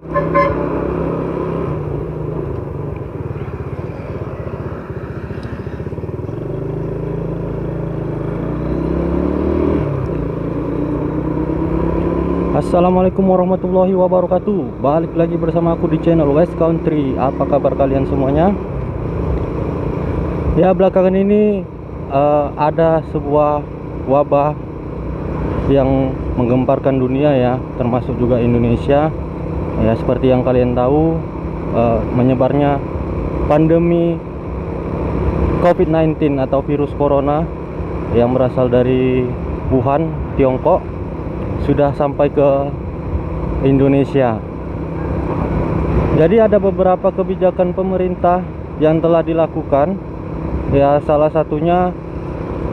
Assalamualaikum warahmatullahi wabarakatuh. Balik lagi bersama aku di channel West Country. Apa kabar kalian semuanya? Ya, belakangan ini ada sebuah wabah yang menggemparkan dunia ya, termasuk juga Indonesia. Ya, seperti yang kalian tahu, menyebarnya pandemi COVID-19 atau virus corona yang berasal dari Wuhan, Tiongkok, sudah sampai ke Indonesia. Jadi ada beberapa kebijakan pemerintah yang telah dilakukan. Ya, salah satunya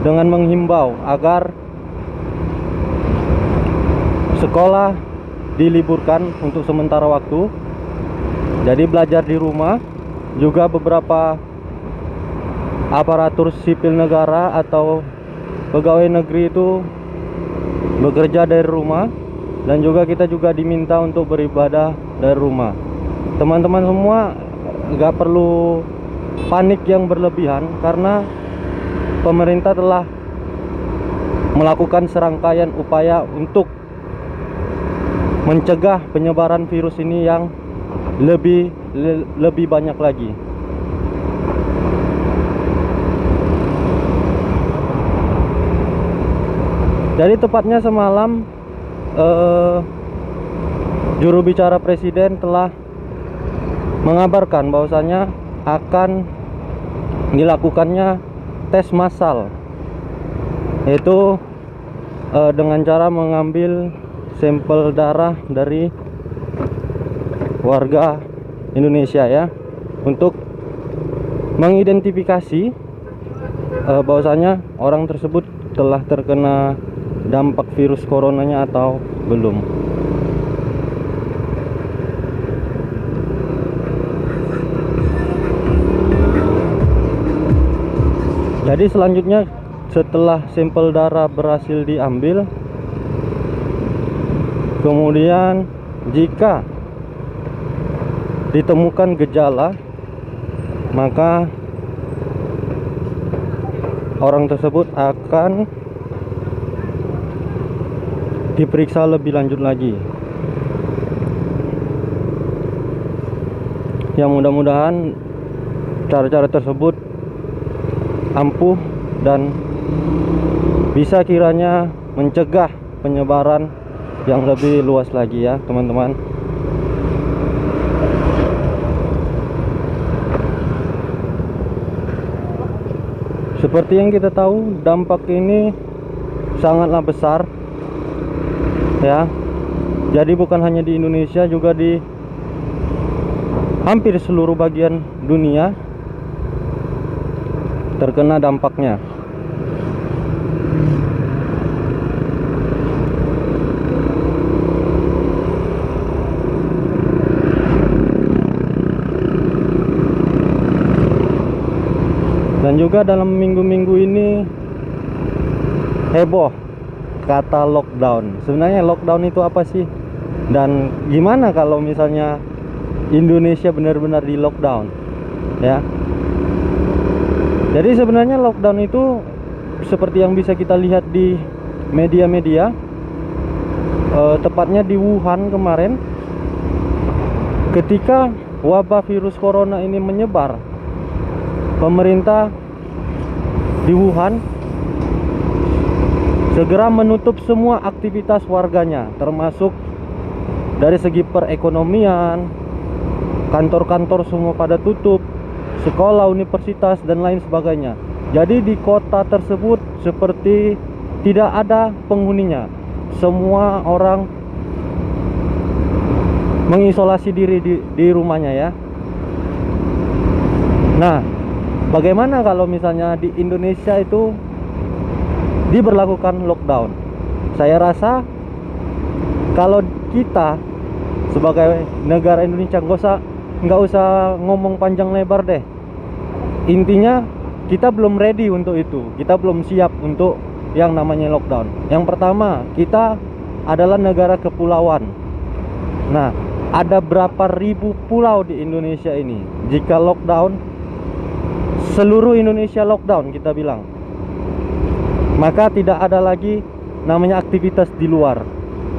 dengan menghimbau agar sekolah diliburkan untuk sementara waktu. Jadi belajar di rumah. Juga beberapa aparatur sipil negara atau pegawai negeri itu bekerja dari rumah, dan juga kita juga diminta untuk beribadah dari rumah. Teman-teman semua nggak perlu panik yang berlebihan, karena pemerintah telah melakukan serangkaian upaya untuk mencegah penyebaran virus ini yang lebih banyak lagi. Jadi tepatnya semalam juru bicara presiden telah mengabarkan bahwasanya akan dilakukannya tes massal, yaitu dengan cara mengambil sampel darah dari warga Indonesia ya, untuk mengidentifikasi bahwasanya orang tersebut telah terkena dampak virus coronanya atau belum. Jadi selanjutnya, setelah sampel darah berhasil diambil, kemudian jika ditemukan gejala, maka orang tersebut akan diperiksa lebih lanjut lagi. Ya, mudah-mudahan cara-cara tersebut ampuh dan bisa kiranya mencegah penyebaran yang lebih luas lagi ya teman-teman. Seperti yang kita tahu, dampak ini sangatlah besar ya. Jadi bukan hanya di Indonesia, juga di hampir seluruh bagian dunia terkena dampaknya. Dan juga dalam minggu-minggu ini heboh kata lockdown. Sebenarnya lockdown itu apa sih? Dan gimana kalau misalnya Indonesia benar-benar di lockdown ya? Jadi sebenarnya lockdown itu seperti yang bisa kita lihat di media-media, tepatnya di Wuhan kemarin, ketika wabah virus corona ini menyebar, pemerintah di Wuhan segera menutup semua aktivitas warganya, termasuk dari segi perekonomian. Kantor-kantor semua pada tutup, sekolah, universitas, dan lain sebagainya. Jadi di kota tersebut seperti tidak ada penghuninya. Semua orang mengisolasi diri di rumahnya ya. Nah, bagaimana kalau misalnya di Indonesia itu diberlakukan lockdown? Saya rasa kalau kita sebagai negara Indonesia nggak usah ngomong panjang lebar deh. Intinya kita belum ready untuk itu. Kita belum siap untuk yang namanya lockdown. Yang pertama, kita adalah negara kepulauan. Nah, ada berapa ribu pulau di Indonesia ini. Jika lockdown, seluruh Indonesia lockdown kita bilang, maka tidak ada lagi namanya aktivitas di luar.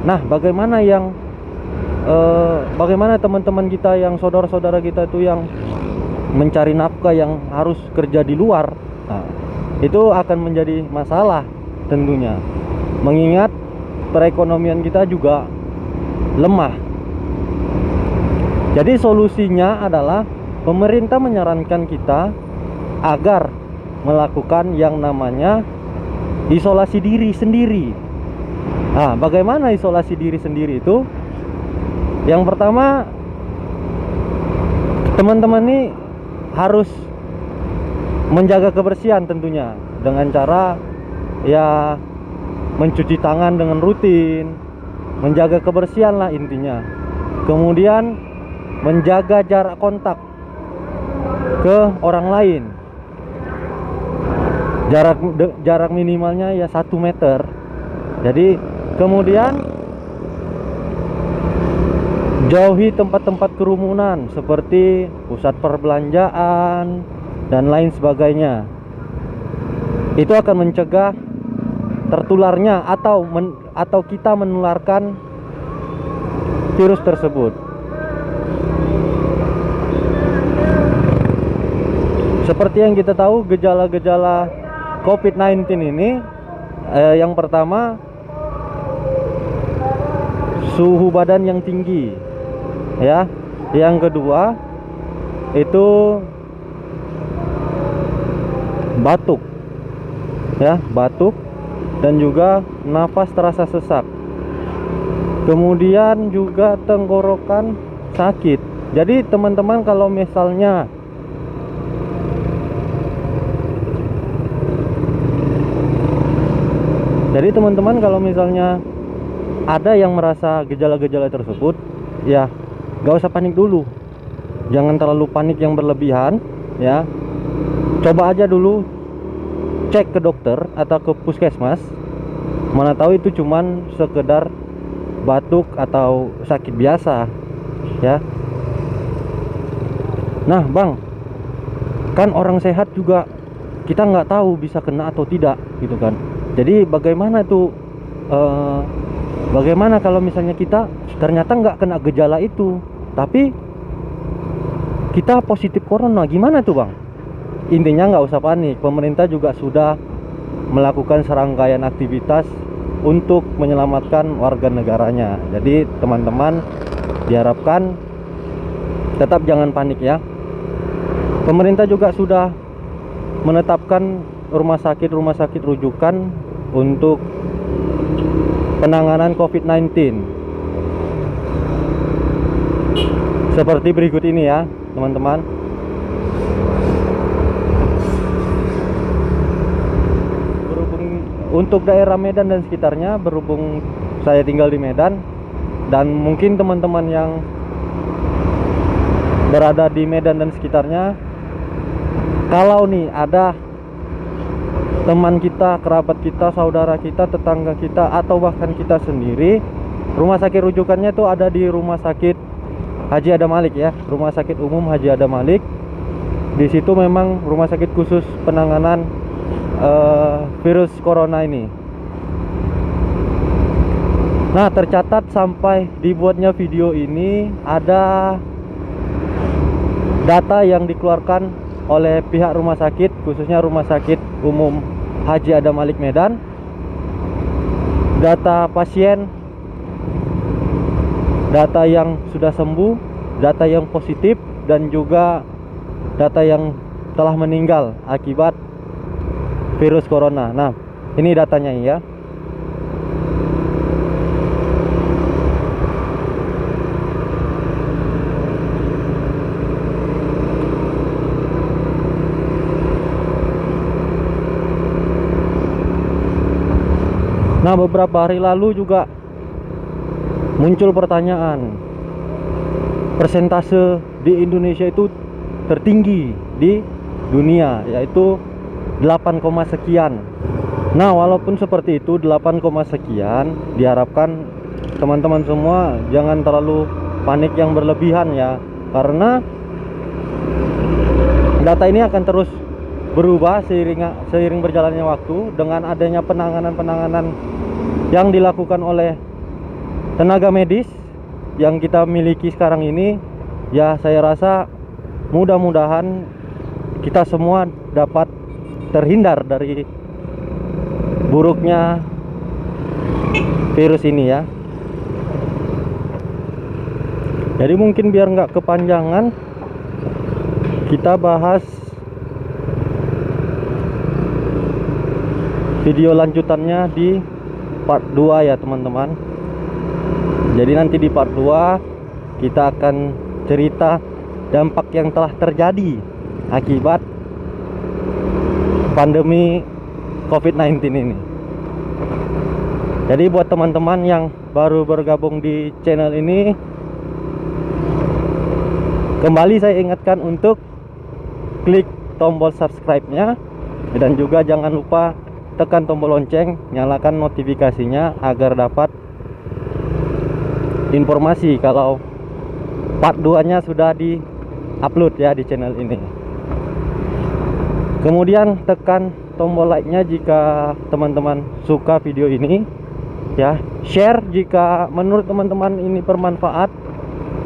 Nah, bagaimana teman-teman kita, yang saudara-saudara kita itu yang mencari nafkah, yang harus kerja di luar? Nah, itu akan menjadi masalah tentunya, mengingat perekonomian kita juga lemah. Jadi solusinya adalah pemerintah menyarankan kita agar melakukan yang namanya isolasi diri sendiri. Nah, bagaimana isolasi diri sendiri itu? Yang pertama, teman-teman ini harus menjaga kebersihan tentunya, dengan cara ya mencuci tangan dengan rutin, menjaga kebersihan lah intinya. Kemudian menjaga jarak kontak ke orang lain, jarak minimalnya ya 1 meter. Jadi kemudian jauhi tempat-tempat kerumunan seperti pusat perbelanjaan dan lain sebagainya. Itu akan mencegah tertularnya atau kita menularkan virus tersebut. Seperti yang kita tahu, gejala-gejala COVID-19 ini yang pertama, suhu badan yang tinggi, ya. Yang kedua itu batuk, ya, batuk, dan juga nafas terasa sesak. Kemudian juga tenggorokan sakit. Jadi teman-teman kalau misalnya ada yang merasa gejala-gejala tersebut, ya gak usah panik dulu. Jangan terlalu panik yang berlebihan, ya. Coba aja dulu cek ke dokter atau ke puskesmas. Mana tahu itu cuman sekedar batuk atau sakit biasa, ya. Nah bang, kan orang sehat juga kita nggak tahu bisa kena atau tidak, gitu kan. Jadi bagaimana kalau misalnya kita ternyata nggak kena gejala itu, tapi kita positif corona, gimana tuh bang? Intinya nggak usah panik. Pemerintah juga sudah melakukan serangkaian aktivitas untuk menyelamatkan warga negaranya. Jadi teman-teman diharapkan tetap jangan panik, ya. Pemerintah juga sudah menetapkan rumah sakit rujukan untuk penanganan COVID-19 seperti berikut ini, ya teman-teman. Untuk daerah Medan dan sekitarnya, berhubung saya tinggal di Medan, dan mungkin teman-teman yang berada di Medan dan sekitarnya, kalau nih ada teman kita, kerabat kita, saudara kita, tetangga kita, atau bahkan kita sendiri, rumah sakit rujukannya itu ada di Rumah Sakit Haji Adam Malik, ya, Rumah Sakit Umum Haji Adam Malik. Di situ memang rumah sakit khusus penanganan virus corona ini. Nah, tercatat sampai dibuatnya video ini, ada data yang dikeluarkan oleh pihak rumah sakit, khususnya Rumah Sakit Umum Haji Adam Malik Medan. Data pasien, data yang sudah sembuh, data yang positif, dan juga data yang telah meninggal akibat virus corona. Nah, ini datanya, ya. Nah, beberapa hari lalu juga muncul pertanyaan, persentase di Indonesia itu tertinggi di dunia, yaitu 8, sekian. Nah, walaupun seperti itu, 8, sekian, diharapkan teman-teman semua jangan terlalu panik yang berlebihan ya, karena data ini akan terus berubah seiring berjalannya waktu dengan adanya penanganan yang dilakukan oleh tenaga medis yang kita miliki sekarang ini. Ya, saya rasa mudah-mudahan kita semua dapat terhindar dari buruknya virus ini ya. Jadi mungkin biar nggak kepanjangan, kita bahas video lanjutannya di part 2 ya teman-teman. Jadi nanti di part 2 kita akan cerita dampak yang telah terjadi akibat pandemi COVID-19 ini. Jadi buat teman-teman yang baru bergabung di channel ini, kembali saya ingatkan untuk klik tombol subscribe-nya, dan juga jangan lupa tekan tombol lonceng, nyalakan notifikasinya agar dapat informasi kalau part 2-nya sudah di-upload ya di channel ini. Kemudian tekan tombol like-nya jika teman-teman suka video ini ya. Share jika menurut teman-teman ini bermanfaat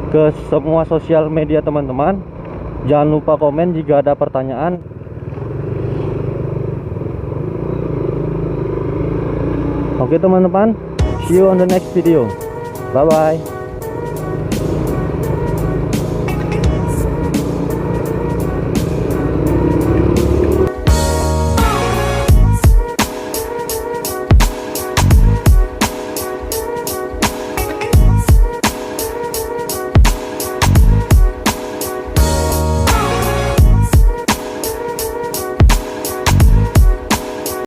ke semua sosial media teman-teman. Jangan lupa komen jika ada pertanyaan. Oke teman-teman, see you on the next video. Bye bye.